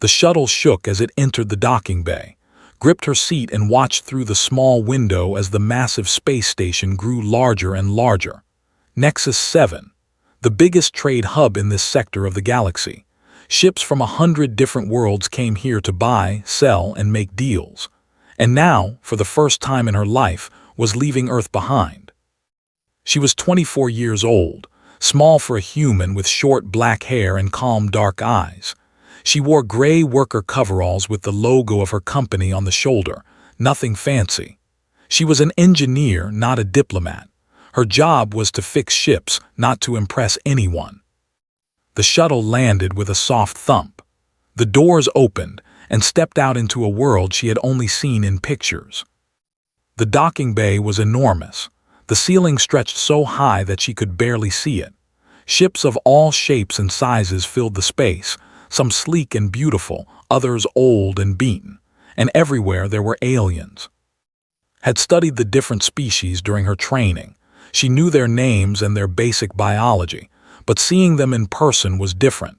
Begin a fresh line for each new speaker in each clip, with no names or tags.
The shuttle shook as it entered the docking bay, gripped her seat and watched through the small window as the massive space station grew larger and larger. Nexus 7, the biggest trade hub in this sector of the galaxy. Ships from 100 different worlds came here to buy, sell, and make deals. And now, for the first time in her life, was leaving Earth behind. She was 24 years old, small for a human with short black hair and calm dark eyes. She wore gray worker coveralls with the logo of her company on the shoulder, nothing fancy. She was an engineer, not a diplomat. Her job was to fix ships, not to impress anyone. The shuttle landed with a soft thump. The doors opened and stepped out into a world she had only seen in pictures. The docking bay was enormous. The ceiling stretched so high that she could barely see it. Ships of all shapes and sizes filled the space, some sleek and beautiful, others old and beaten, and everywhere there were aliens. Had studied the different species during her training. She knew their names and their basic biology, but seeing them in person was different.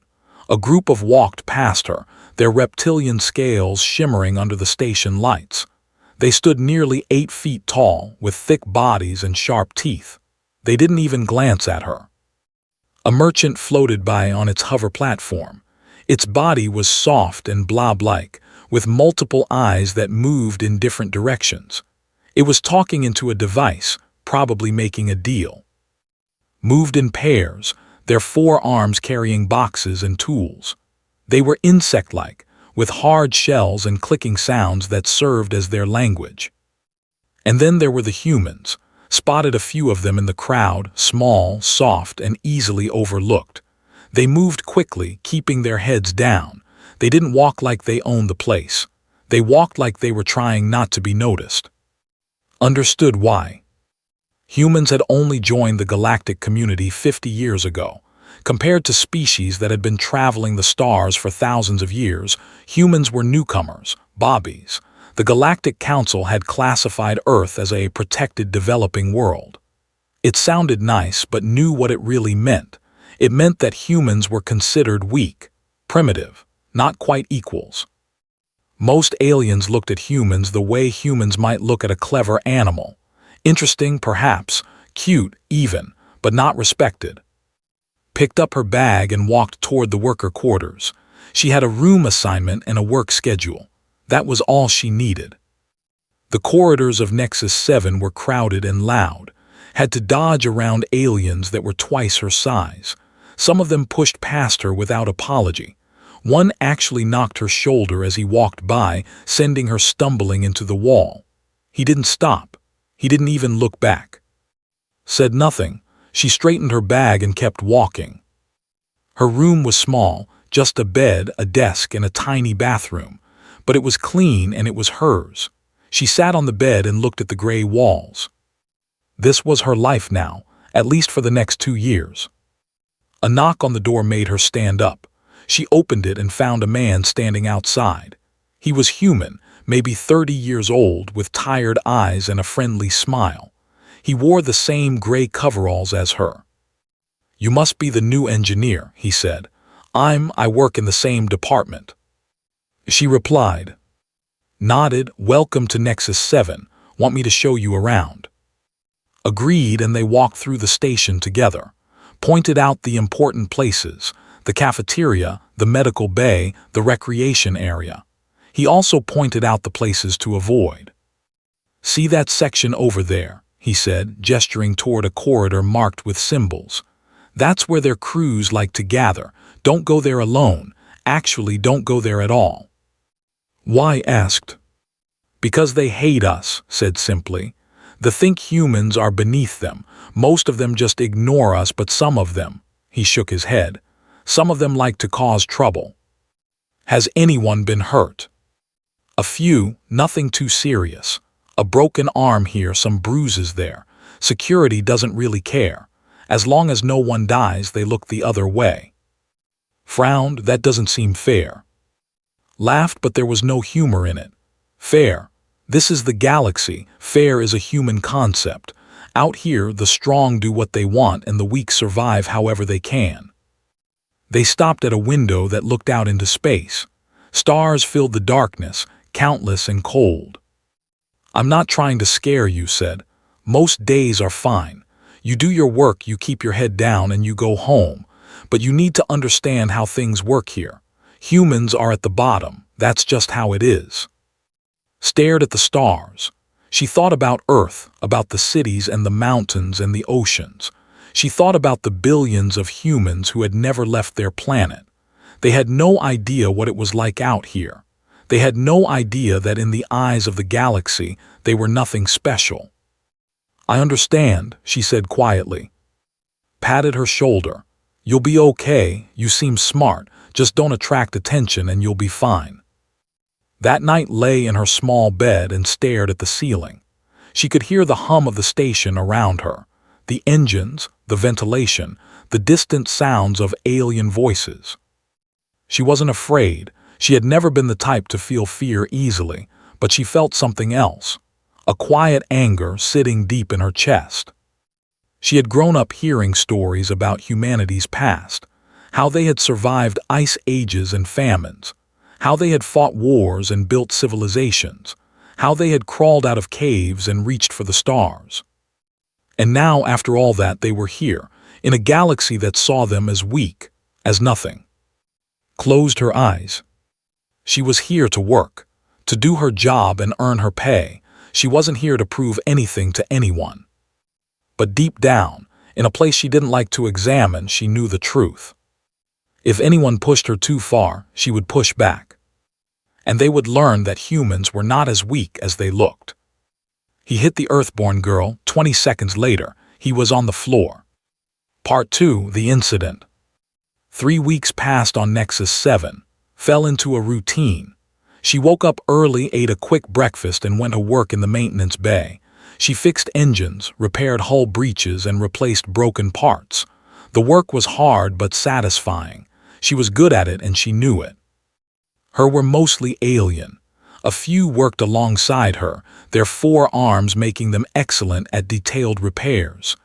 A group walked past her, their reptilian scales shimmering under the station lights. They stood nearly 8 feet tall, with thick bodies and sharp teeth. They didn't even glance at her. A merchant floated by on its hover platform. Its body was soft and blob-like, with multiple eyes that moved in different directions. It was talking into a device, probably making a deal. Moved in pairs, their 4 arms carrying boxes and tools. They were insect-like, with hard shells and clicking sounds that served as their language. And then there were the humans. Spotted a few of them in the crowd, small, soft, and easily overlooked. They moved quickly, keeping their heads down. They didn't walk like they owned the place. They walked like they were trying not to be noticed. Understood why. Humans had only joined the galactic community 50 years ago. Compared to species that had been traveling the stars for thousands of years, humans were newcomers, bobbies. The Galactic Council had classified Earth as a protected developing world. It sounded nice, but knew what it really meant. It meant that humans were considered weak, primitive, not quite equals. Most aliens looked at humans the way humans might look at a clever animal. Interesting, perhaps, cute, even, but not respected. Picked up her bag and walked toward the worker quarters. She had a room assignment and a work schedule. That was all she needed. The corridors of Nexus 7 were crowded and loud. Had to dodge around aliens that were twice her size. Some of them pushed past her without apology. One actually knocked her shoulder as he walked by, sending her stumbling into the wall. He didn't stop. He didn't even look back. Said nothing. She straightened her bag and kept walking. Her room was small, just a bed, a desk, and a tiny bathroom. But it was clean and it was hers. She sat on the bed and looked at the gray walls. This was her life now, at least for the next 2 years. A knock on the door made her stand up. She opened it and found a man standing outside. He was human, maybe 30 years old, with tired eyes and a friendly smile. He wore the same gray coveralls as her. "You must be the new engineer," he said. I work in the same department." She replied. Nodded, "Welcome to Nexus 7. Want me to show you around?" Agreed, and they walked through the station together. Pointed out the important places, the cafeteria, the medical bay, the recreation area. He also pointed out the places to avoid. "See that section over there," he said, gesturing toward a corridor marked with symbols. "That's where their crews like to gather. Don't go there alone. Actually, don't go there at all." "Why?" asked. "Because they hate us," said simply. "They think humans are beneath them. Most of them just ignore us, but some of them," he shook his head, "some of them like to cause trouble." "Has anyone been hurt?" "A few, nothing too serious. A broken arm here, some bruises there. Security doesn't really care. As long as no one dies, they look the other way." Frowned. "That doesn't seem fair." Laughed, but there was no humor in it. "Fair. This is the galaxy. Fair is a human concept. Out here, the strong do what they want and the weak survive however they can." They stopped at a window that looked out into space. Stars filled the darkness, countless and cold. "I'm not trying to scare you," said. "Most days are fine. You do your work, you keep your head down, and you go home. But you need to understand how things work here. Humans are at the bottom. That's just how it is." Stared at the stars. She thought about Earth, about the cities and the mountains and the oceans. She thought about the billions of humans who had never left their planet. They had no idea what it was like out here. They had no idea that in the eyes of the galaxy, they were nothing special. "I understand," she said quietly. Patted her shoulder. "You'll be okay. You seem smart. Just don't attract attention and you'll be fine." That night lay in her small bed and stared at the ceiling. She could hear the hum of the station around her, the engines, the ventilation, the distant sounds of alien voices. She wasn't afraid. She had never been the type to feel fear easily, but she felt something else, a quiet anger sitting deep in her chest. She had grown up hearing stories about humanity's past, how they had survived ice ages and famines, how they had fought wars and built civilizations, how they had crawled out of caves and reached for the stars. And now, after all that, they were here, in a galaxy that saw them as weak, as nothing. Closed her eyes. She was here to work, to do her job and earn her pay. She wasn't here to prove anything to anyone. But deep down, in a place she didn't like to examine, she knew the truth. If anyone pushed her too far, she would push back. And they would learn that humans were not as weak as they looked. He hit the Earthborn girl. 20 seconds later, he was on the floor. Part 2, the incident. 3 weeks passed on Nexus 7, fell into a routine. She woke up early, ate a quick breakfast, and went to work in the maintenance bay. She fixed engines, repaired hull breaches, and replaced broken parts. The work was hard but satisfying. She was good at it and she knew it. Her were mostly alien. A few worked alongside her, their 4 arms making them excellent at detailed repairs.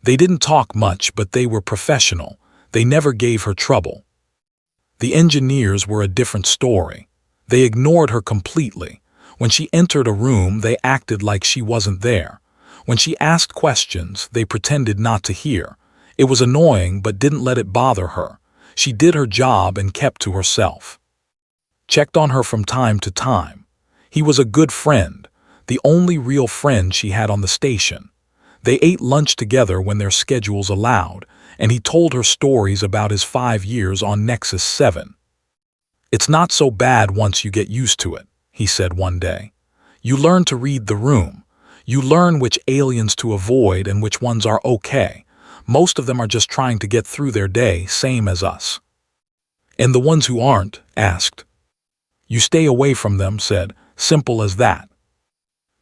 They didn't talk much, but they were professional. They never gave her trouble. The engineers were a different story. They ignored her completely. When she entered a room, they acted like she wasn't there. When she asked questions, they pretended not to hear. It was annoying, but didn't let it bother her. She did her job and kept to herself. Checked on her from time to time. He was a good friend, the only real friend she had on the station. They ate lunch together when their schedules allowed, and he told her stories about his 5 years on Nexus 7. "It's not so bad once you get used to it," he said one day. "You learn to read the room. You learn which aliens to avoid and which ones are okay. Most of them are just trying to get through their day, same as us." "And the ones who aren't?" asked. "You stay away from them," said. "Simple as that."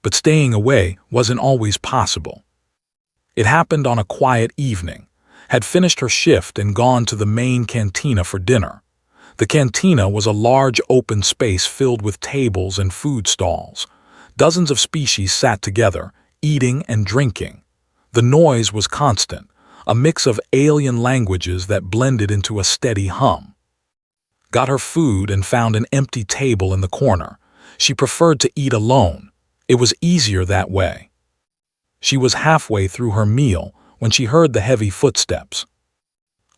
But staying away wasn't always possible. It happened on a quiet evening. Had finished her shift and gone to the main cantina for dinner. The cantina was a large open space filled with tables and food stalls. Dozens of species sat together, eating and drinking. The noise was constant, a mix of alien languages that blended into a steady hum. Got her food and found an empty table in the corner. She preferred to eat alone. It was easier that way. She was halfway through her meal when she heard the heavy footsteps.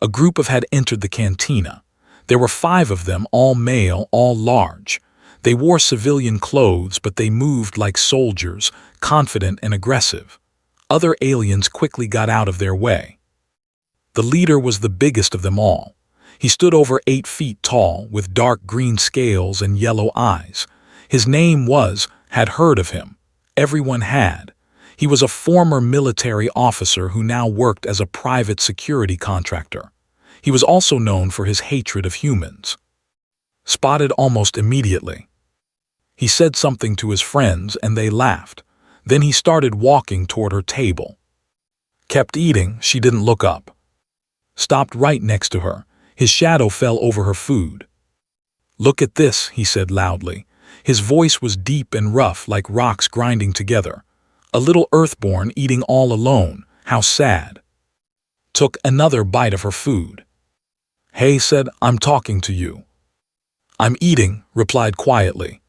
A group had entered the cantina. There were 5 of them, all male, all large. They wore civilian clothes, but they moved like soldiers, confident and aggressive. Other aliens quickly got out of their way. The leader was the biggest of them all. He stood over 8 feet tall, with dark green scales and yellow eyes. His name had heard of him. Everyone had. He was a former military officer who now worked as a private security contractor. He was also known for his hatred of humans. Spotted almost immediately. He said something to his friends and they laughed. Then he started walking toward her table. Kept eating, she didn't look up. Stopped right next to her. His shadow fell over her food. "Look at this," he said loudly. His voice was deep and rough, like rocks grinding together. "A little Earthborn eating all alone. How sad." Took another bite of her food. "Hey," said, "I'm talking to you." I'm eating, replied quietly.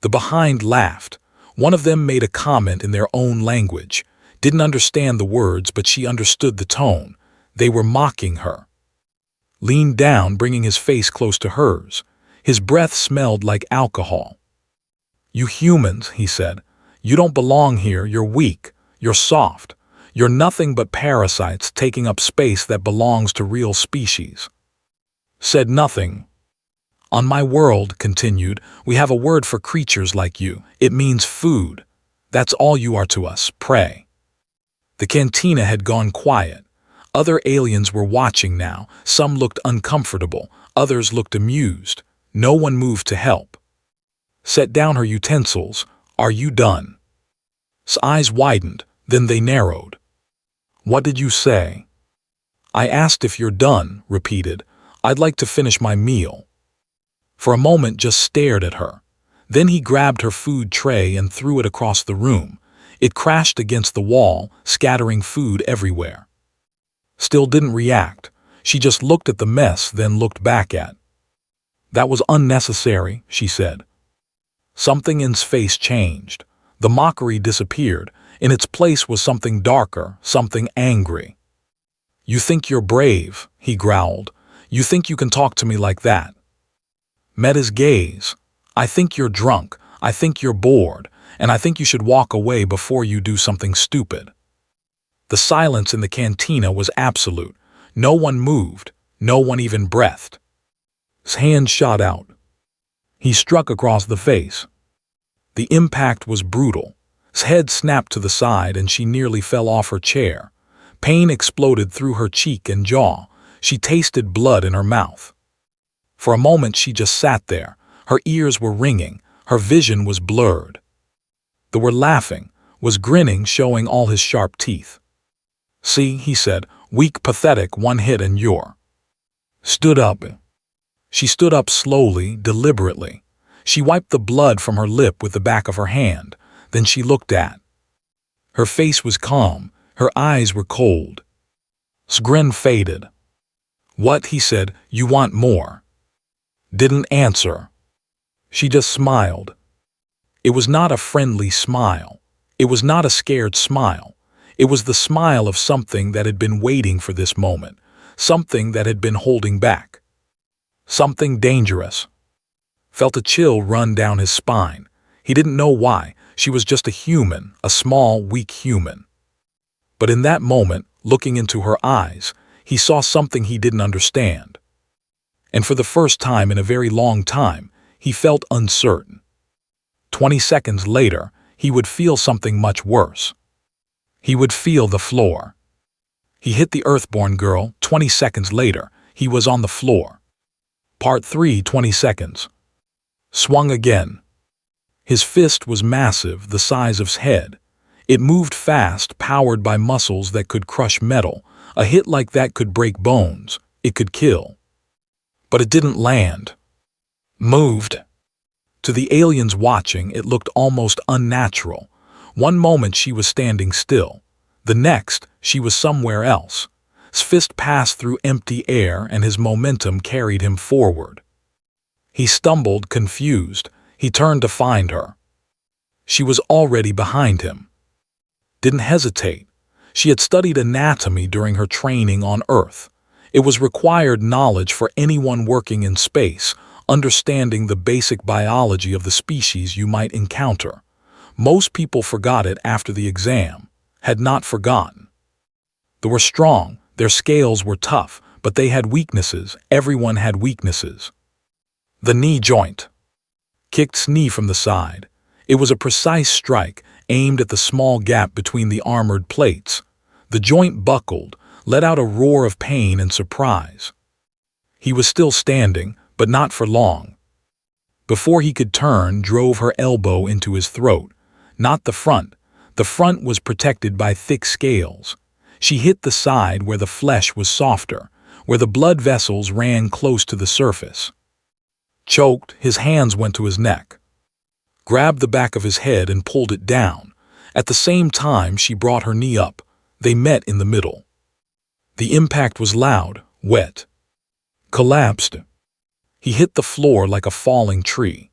The behind laughed. One of them made a comment in their own language. Didn't understand the words, but she understood the tone. They were mocking her. Leaned down, bringing his face close to hers. His breath smelled like alcohol. You humans, he said. You don't belong here. You're weak. You're soft. You're nothing but parasites taking up space that belongs to real species. Said nothing. On my world, continued, we have a word for creatures like you. It means food. That's all you are to us, prey. The cantina had gone quiet. Other aliens were watching now. Some looked uncomfortable. Others looked amused. No one moved to help. Set down her utensils. Are you done? His eyes widened, then they narrowed. What did you say? I asked if you're done, repeated. I'd like to finish my meal. For a moment just stared at her. Then he grabbed her food tray and threw it across the room. It crashed against the wall, scattering food everywhere. Still didn't react. She just looked at the mess, then looked back at. That was unnecessary, she said. Something in his face changed. The mockery disappeared. In its place was something darker, something angry. You think you're brave, he growled. You think you can talk to me like that? Met his gaze. I think you're drunk. I think you're bored. And I think you should walk away before you do something stupid. The silence in the cantina was absolute. No one moved. No one even breathed. His hand shot out. He struck across the face. The impact was brutal. His head snapped to the side and she nearly fell off her chair. Pain exploded through her cheek and jaw. She tasted blood in her mouth. For a moment she just sat there. Her ears were ringing. Her vision was blurred. They were laughing, was grinning, showing all his sharp teeth. See, he said, weak, pathetic, one hit and you're. Stood up. She stood up slowly, deliberately. She wiped the blood from her lip with the back of her hand. Then she looked at. Her face was calm. Her eyes were cold. His grin faded. What, he said, you want more? Didn't answer. She just smiled. It was not a friendly smile. It was not a scared smile. It was the smile of something that had been waiting for this moment, something that had been holding back. Something dangerous. Felt a chill run down his spine. He didn't know why. She was just a human, a small, weak human. But in that moment, looking into her eyes, he saw something he didn't understand. And for the first time in a very long time, he felt uncertain. 20 seconds later, he would feel something much worse. He would feel the floor. He hit the Earthborn girl. 20 seconds later, he was on the floor. Part 3, 20 seconds. Swung again. His fist was massive, the size of his head. It moved fast, powered by muscles that could crush metal. A hit like that could break bones. It could kill. But it didn't land. Moved. To the aliens watching, it looked almost unnatural. One moment she was standing still. The next, she was somewhere else. His fist passed through empty air and his momentum carried him forward. He stumbled, confused. He turned to find her. She was already behind him. Didn't hesitate. She had studied anatomy during her training on Earth. It was required knowledge for anyone working in space, understanding the basic biology of the species you might encounter. Most people forgot it after the exam, had not forgotten. They were strong, their scales were tough, but they had weaknesses. Everyone had weaknesses. The knee joint. Kicked knee from the side. It was a precise strike, aimed at the small gap between the armored plates. The joint buckled, let out a roar of pain and surprise. He was still standing, but not for long. Before he could turn, drove her elbow into his throat. Not the front. The front was protected by thick scales. She hit the side where the flesh was softer, where the blood vessels ran close to the surface. Choked, his hands went to his neck. Grabbed the back of his head and pulled it down. At the same time, she brought her knee up. They met in the middle. The impact was loud, wet. Collapsed. He hit the floor like a falling tree.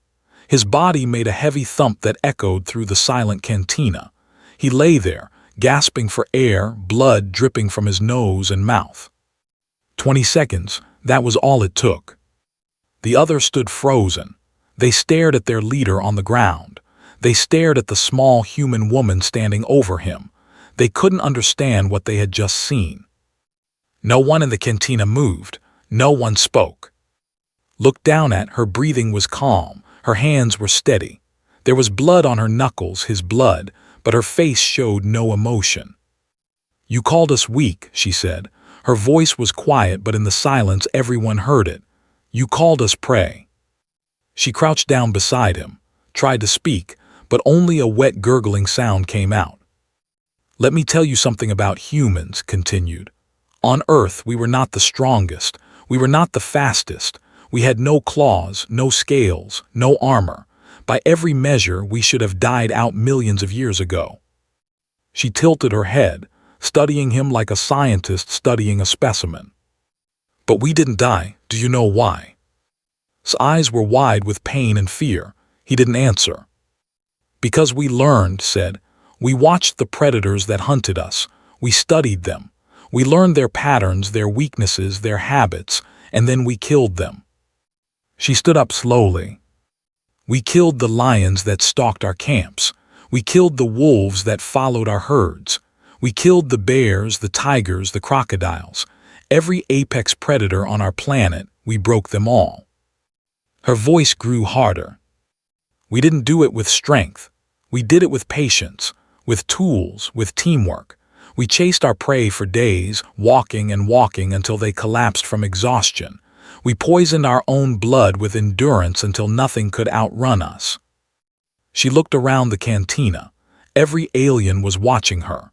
His body made a heavy thump that echoed through the silent cantina. He lay there, gasping for air, blood dripping from his nose and mouth. 20 seconds, that was all it took. The others stood frozen. They stared at their leader on the ground. They stared at the small human woman standing over him. They couldn't understand what they had just seen. No one in the cantina moved. No one spoke. Looked down at her, breathing was calm. Her hands were steady. There was blood on her knuckles, his blood, but her face showed no emotion. "You called us weak," she said. Her voice was quiet, but in the silence everyone heard it. "You called us prey." She crouched down beside him, tried to speak, but only a wet gurgling sound came out. "Let me tell you something about humans," continued. "On Earth we were not the strongest. We were not the fastest. We had no claws, no scales, no armor. By every measure, we should have died out millions of years ago." She tilted her head, studying him like a scientist studying a specimen. "But we didn't die. Do you know why?" His eyes were wide with pain and fear. He didn't answer. "Because we learned," said. "We watched the predators that hunted us. We studied them. We learned their patterns, their weaknesses, their habits, and then we killed them." She stood up slowly. "We killed the lions that stalked our camps. We killed the wolves that followed our herds. We killed the bears, the tigers, the crocodiles. Every apex predator on our planet, we broke them all." Her voice grew harder. "We didn't do it with strength. We did it with patience, with tools, with teamwork. We chased our prey for days, walking and walking until they collapsed from exhaustion. We poisoned our own blood with endurance until nothing could outrun us." She looked around the cantina. Every alien was watching her.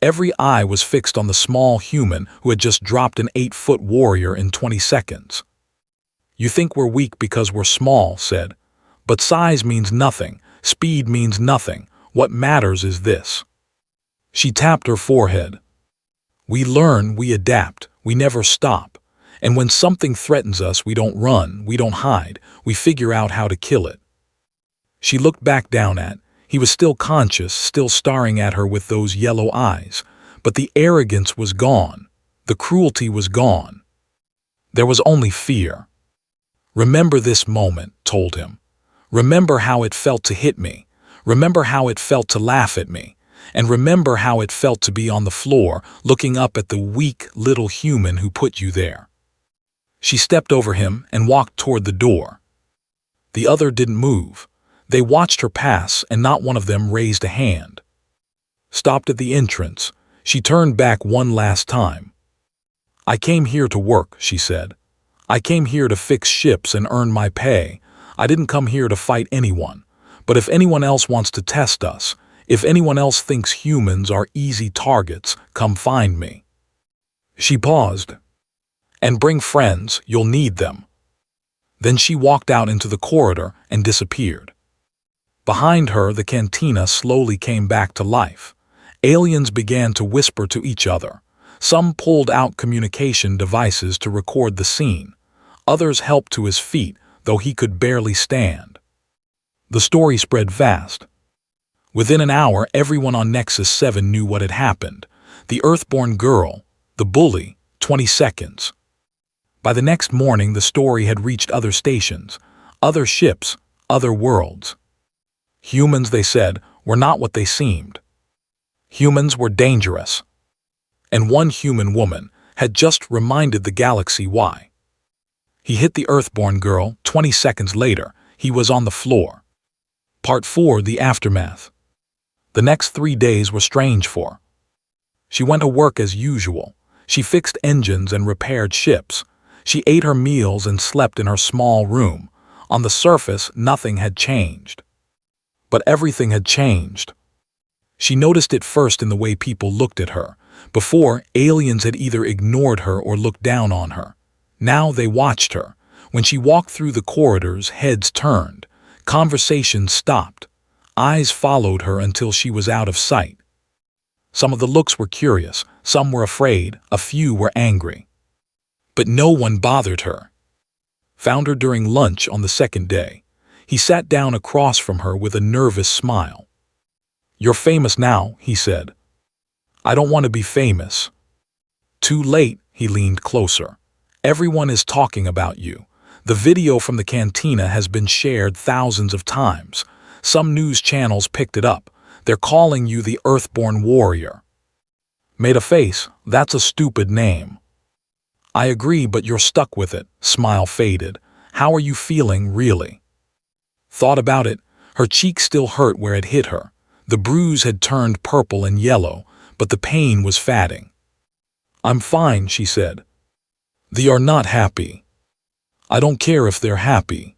Every eye was fixed on the small human who had just dropped an 8-foot warrior in 20 seconds. "You think we're weak because we're small," said. "But size means nothing. Speed means nothing. What matters is this." She tapped her forehead. "We learn, we adapt, we never stop. And when something threatens us, we don't run, we don't hide, we figure out how to kill it." She looked back down at. He was still conscious, still staring at her with those yellow eyes. But the arrogance was gone. The cruelty was gone. There was only fear. "Remember this moment," told him. "Remember how it felt to hit me. Remember how it felt to laugh at me. And remember how it felt to be on the floor, looking up at the weak little human who put you there." She stepped over him and walked toward the door. The other didn't move. They watched her pass, and not one of them raised a hand. Stopped at the entrance, she turned back one last time. "I came here to work," she said. "I came here to fix ships and earn my pay. I didn't come here to fight anyone. But if anyone else wants to test us, if anyone else thinks humans are easy targets, come find me." She paused. "And bring friends, you'll need them." Then she walked out into the corridor and disappeared. Behind her, the cantina slowly came back to life. Aliens began to whisper to each other. Some pulled out communication devices to record the scene. Others helped to his feet, though he could barely stand. The story spread fast. Within an hour, everyone on Nexus 7 knew what had happened. The Earthborn girl, the bully, 20 seconds. By the next morning, the story had reached other stations, other ships, other worlds. Humans, they said, were not what they seemed. Humans were dangerous. And one human woman had just reminded the galaxy why. He hit the Earthborn girl. 20 seconds later, he was on the floor. Part 4, The Aftermath. The next 3 days were strange for her. She went to work as usual. She fixed engines and repaired ships. She ate her meals and slept in her small room. On the surface, nothing had changed. But everything had changed. She noticed it first in the way people looked at her. Before, aliens had either ignored her or looked down on her. Now they watched her. When she walked through the corridors, heads turned. Conversations stopped. Eyes followed her until she was out of sight. Some of the looks were curious, some were afraid, a few were angry. But no one bothered her. Found her during lunch on the second day. He sat down across from her with a nervous smile. "You're famous now," he said. "I don't want to be famous." "Too late," he leaned closer. "Everyone is talking about you. The video from the cantina has been shared thousands of times. Some news channels picked it up. They're calling you the Earthborn warrior." Made a face. "That's a stupid name." "I agree, but you're stuck with it." Smile faded. "How are you feeling, really?" Thought about it. Her cheek still hurt where it hit her. The bruise had turned purple and yellow, but the pain was fading. "I'm fine," she said. "They are not happy." "I don't care if they're happy."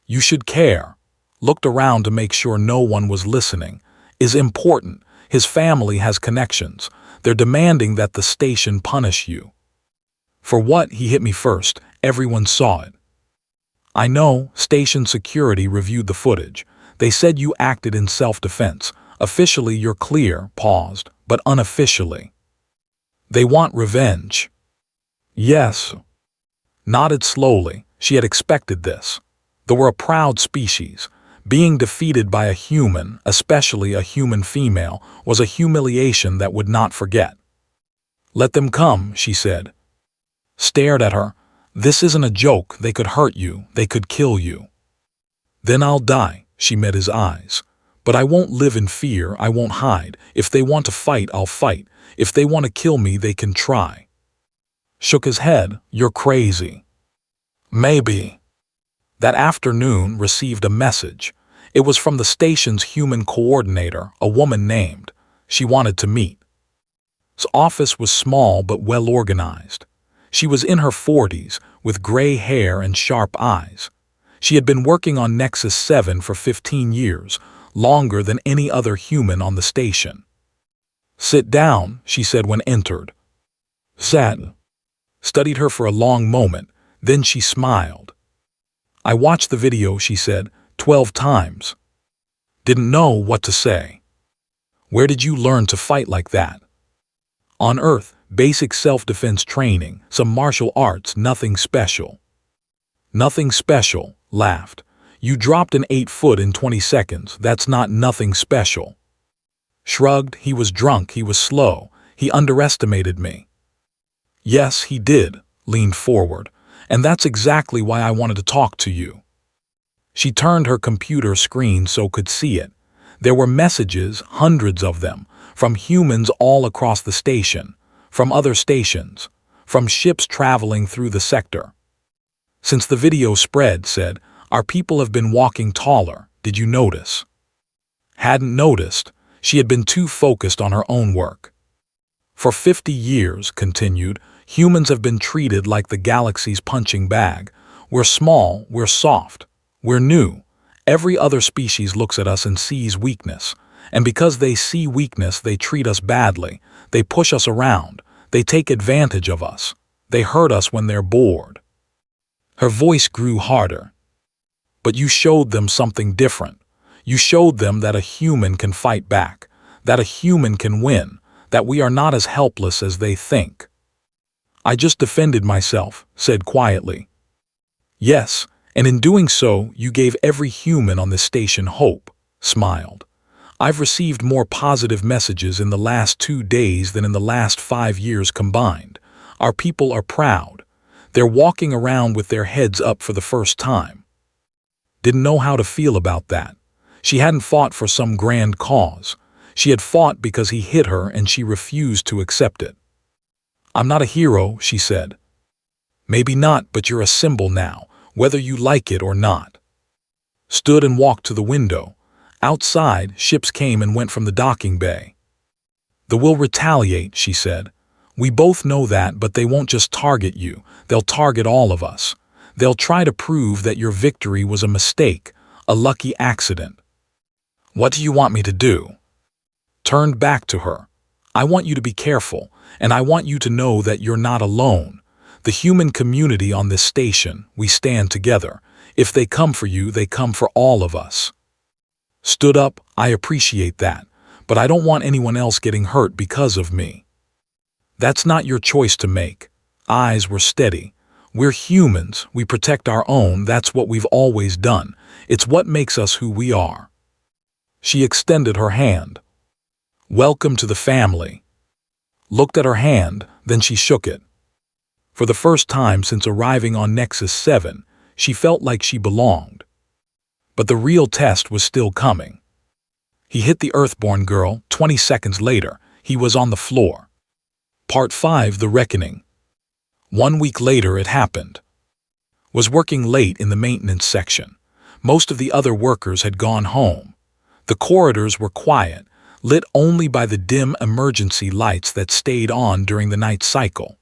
"You should care." Looked around to make sure no one was listening. "Is important. His family has connections. They're demanding that the station punish you." "For what?" He hit me first. "Everyone saw it." "I know." Station security reviewed the footage. "They said you acted in self-defense. Officially you're clear." Paused. "But unofficially." "They want revenge." "Yes." Nodded slowly. She had expected this. They were a proud species. Being defeated by a human, especially a human female, was a humiliation that would not forget. "Let them come," she said. Stared at her. "This isn't a joke. They could hurt you. They could kill you." "Then I'll die." She met his eyes. "But I won't live in fear. I won't hide. If they want to fight, I'll fight. If they want to kill me, they can try." Shook his head. "You're crazy." "Maybe." That afternoon received a message. It was from the station's human coordinator, a woman named. She wanted to meet. His office was small but well organized. She was in her 40s, with gray hair and sharp eyes. She had been working on Nexus 7 for 15 years, longer than any other human on the station. "Sit down," she said when entered. Sat. Studied her for a long moment, then she smiled. "I watched the video," she said, 12 times. Didn't know what to say. "Where did you learn to fight like that?" "On Earth, basic self-defense training, some martial arts, nothing special." "Nothing special," laughed. "You dropped an 8-foot in 20 seconds, that's not nothing special." Shrugged. "He was drunk, he was slow, he underestimated me." "Yes, he did," leaned forward. "And that's exactly why I wanted to talk to you." She turned her computer screen so could see it. There were messages, hundreds of them, from humans all across the station, from other stations, from ships traveling through the sector. Since the video spread, said, "Our people have been walking taller. Did you notice?" Hadn't noticed. She had been too focused on her own work. "For 50 years, continued, humans have been treated like the galaxy's punching bag. We're small, we're soft, we're new. Every other species looks at us and sees weakness. And because they see weakness, they treat us badly. They push us around. They take advantage of us. They hurt us when they're bored." Her voice grew harder. "But you showed them something different. You showed them that a human can fight back, that a human can win, that we are not as helpless as they think." "I just defended myself," said quietly. "Yes, and in doing so, you gave every human on this station hope," smiled. "I've received more positive messages in the last 2 days than in the last 5 years combined. Our people are proud. They're walking around with their heads up for the first time." Didn't know how to feel about that. She hadn't fought for some grand cause. She had fought because he hit her and she refused to accept it. "I'm not a hero," she said. "Maybe not, but you're a symbol now, whether you like it or not." Stood and walked to the window. Outside, ships came and went from the docking bay. "They will retaliate," she said. "We both know that, but they won't just target you. They'll target all of us. They'll try to prove that your victory was a mistake, a lucky accident." "What do you want me to do?" Turned back to her. "I want you to be careful, and I want you to know that you're not alone. The human community on this station, we stand together. If they come for you, they come for all of us." Stood up. "I appreciate that, but I don't want anyone else getting hurt because of me." "That's not your choice to make." Eyes were steady. We're humans, we protect our own, that's what we've always done. It's what makes us who we are. She extended her hand. Welcome to the family. Looked at her hand, then she shook it. For the first time since arriving on Nexus 7, she felt like she belonged. But the real test was still coming. He hit the Earthborn girl. 20 seconds later, he was on the floor. Part 5: The Reckoning. 1 week later it happened. Was working late in the maintenance section. Most of the other workers had gone home. The corridors were quiet, lit only by the dim emergency lights that stayed on during the night cycle.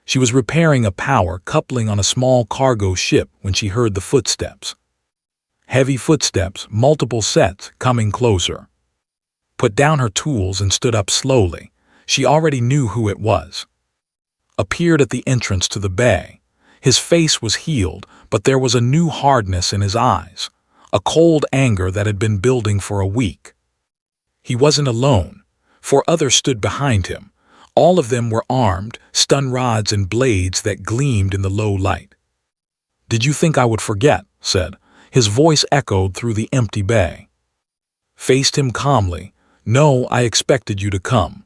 She was repairing a power coupling on a small cargo ship when she heard the footsteps. Heavy footsteps, multiple sets, coming closer. Put down her tools and stood up slowly. She already knew who it was. Appeared at the entrance to the bay. His face was healed, but there was a new hardness in his eyes, a cold anger that had been building for a week. He wasn't alone. 4 others stood behind him. All of them were armed, stun rods and blades that gleamed in the low light. "Did you think I would forget?" said. His voice echoed through the empty bay. Faced him calmly. "No, I expected you to come."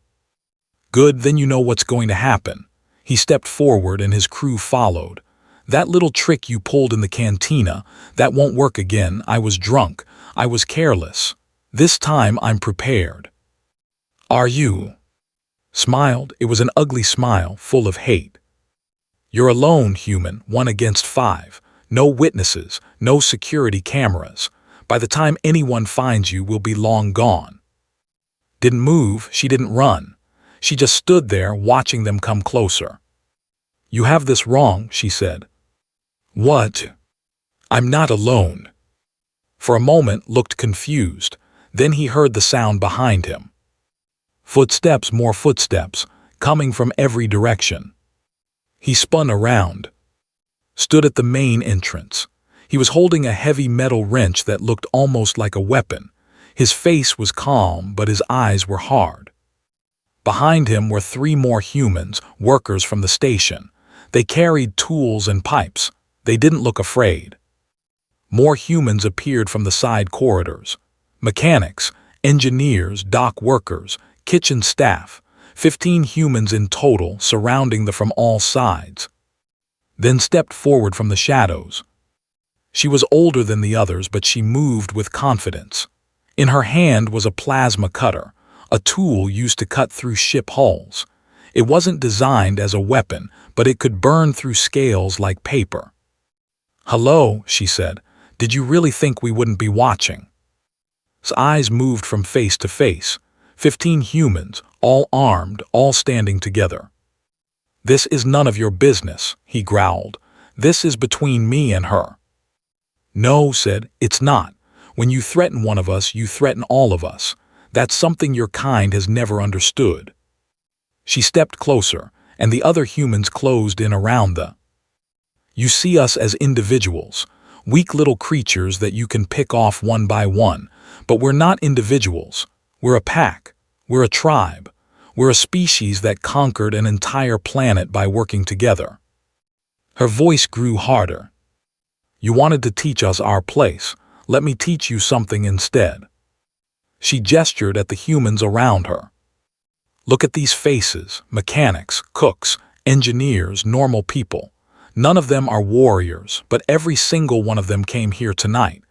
"Good, then you know what's going to happen." He stepped forward and his crew followed. "That little trick you pulled in the cantina, that won't work again. I was drunk. I was careless. This time I'm prepared." "Are you?" Smiled. It was an ugly smile, full of hate. "You're alone, human, 1 against 5. No witnesses, no security cameras. By the time anyone finds you, we'll be long gone." Didn't move, she didn't run. She just stood there watching them come closer. "You have this wrong," she said. "What?" "I'm not alone." For a moment looked confused. Then he heard the sound behind him. Footsteps, more footsteps, coming from every direction. He spun around. Stood at the main entrance. He was holding a heavy metal wrench that looked almost like a weapon. His face was calm, but his eyes were hard. Behind him were 3 more humans, workers from the station. They carried tools and pipes. They didn't look afraid. More humans appeared from the side corridors. Mechanics, engineers, dock workers, kitchen staff. 15 humans in total, surrounding them from all sides. Then stepped forward from the shadows. She was older than the others, but she moved with confidence. In her hand was a plasma cutter, a tool used to cut through ship hulls. It wasn't designed as a weapon, but it could burn through scales like paper. "Hello," she said. "Did you really think we wouldn't be watching?" His eyes moved from face to face. 15 humans, all armed, all standing together. "This is none of your business," he growled. "This is between me and her." "No," said, "it's not. When you threaten one of us, you threaten all of us. That's something your kind has never understood." She stepped closer, and the other humans closed in around them. "You see us as individuals, weak little creatures that you can pick off one by one, but we're not individuals. We're a pack. We're a tribe. We're a species that conquered an entire planet by working together." Her voice grew harder. "You wanted to teach us our place. Let me teach you something instead." She gestured at the humans around her. "Look at these faces, mechanics, cooks, engineers, normal people. None of them are warriors, but every single one of them came here tonight.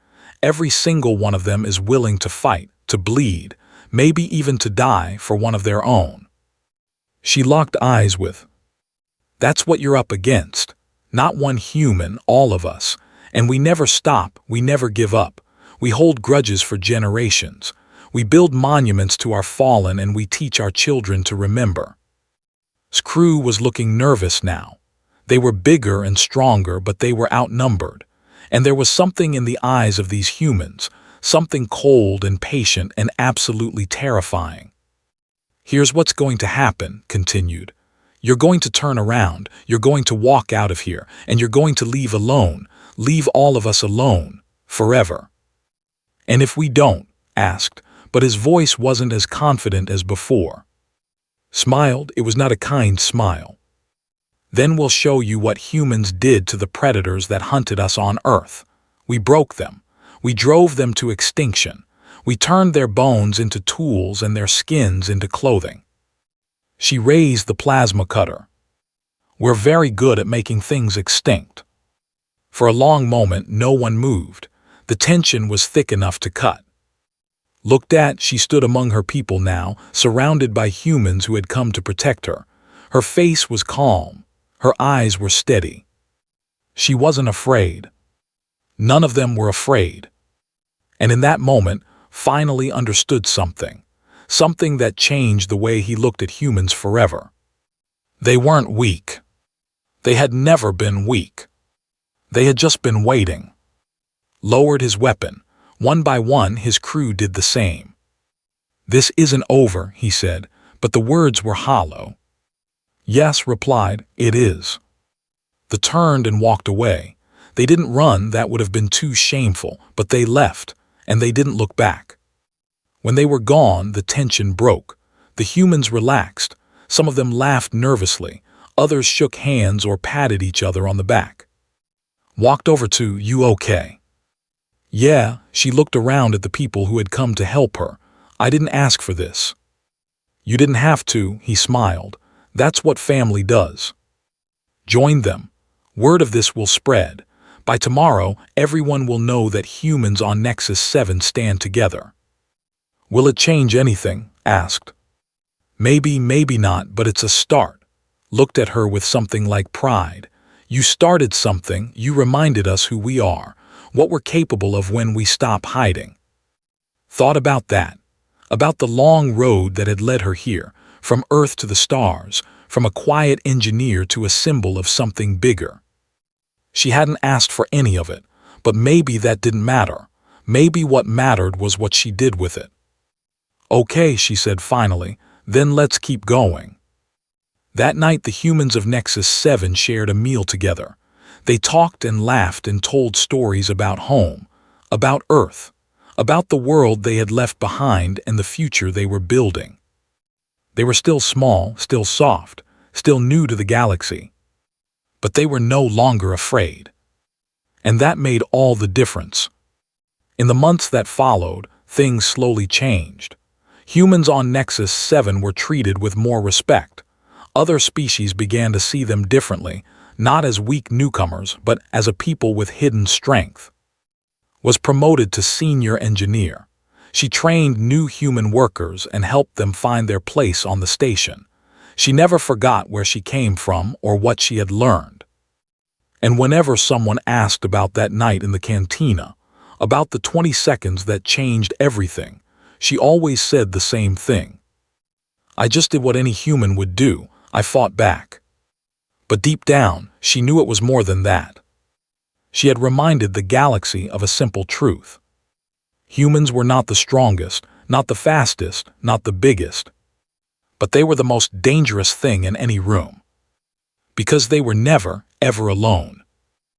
Every single one of them is willing to fight, to bleed, maybe even to die for one of their own." She locked eyes with. "That's what you're up against. Not one human, all of us. And we never stop, we never give up. We hold grudges for generations. We build monuments to our fallen and we teach our children to remember." His crew was looking nervous now. They were bigger and stronger, but they were outnumbered. And there was something in the eyes of these humans, something cold and patient and absolutely terrifying. "Here's what's going to happen," continued. "You're going to turn around, you're going to walk out of here, and you're going to leave alone, leave all of us alone, forever." "And if we don't?" asked, but his voice wasn't as confident as before. Smiled. It was not a kind smile. Then we'll show you what humans did to the predators that hunted us on Earth. We broke them. We drove them to extinction. We turned their bones into tools and their skins into clothing. She raised the plasma cutter. We're very good at making things extinct. For a long moment, no one moved. The tension was thick enough to cut. Looked at, she stood among her people now, surrounded by humans who had come to protect her. Her face was calm. Her eyes were steady. She wasn't afraid. None of them were afraid. And in that moment, finally understood something. Something that changed the way he looked at humans forever. They weren't weak. They had never been weak. They had just been waiting. Lowered his weapon. One by one, his crew did the same. "This isn't over," he said, but the words were hollow. "Yes," replied, "it is." They turned and walked away. They didn't run, that would have been too shameful, but they left, and they didn't look back. When they were gone, the tension broke. The humans relaxed. Some of them laughed nervously. Others shook hands or patted each other on the back. Walked over to, "You okay?" "Yeah," she looked around at the people who had come to help her. "I didn't ask for this." "You didn't have to," he smiled. "That's what family does." Join them. Word of this will spread. By tomorrow, everyone will know that humans on Nexus 7 stand together. "Will it change anything?" asked. "Maybe, maybe not, but it's a start." Looked at her with something like pride. "You started something, you reminded us who we are, what we're capable of when we stop hiding." Thought about that. About the long road that had led her here, from Earth to the stars, from a quiet engineer to a symbol of something bigger. She hadn't asked for any of it, but maybe that didn't matter. Maybe what mattered was what she did with it. "Okay," she said finally, "then let's keep going." That night the humans of Nexus 7 shared a meal together. They talked and laughed and told stories about home, about Earth, about the world they had left behind and the future they were building. They were still small, still soft, still new to the galaxy. But they were no longer afraid. And that made all the difference. In the months that followed, things slowly changed. Humans on Nexus 7 were treated with more respect. Other species began to see them differently, not as weak newcomers, but as a people with hidden strength. Was promoted to senior engineer. She trained new human workers and helped them find their place on the station. She never forgot where she came from or what she had learned. And whenever someone asked about that night in the cantina, about the 20 seconds that changed everything, she always said the same thing. "I just did what any human would do. I fought back." But deep down, she knew it was more than that. She had reminded the galaxy of a simple truth. Humans were not the strongest, not the fastest, not the biggest. But they were the most dangerous thing in any room. Because they were never, ever alone.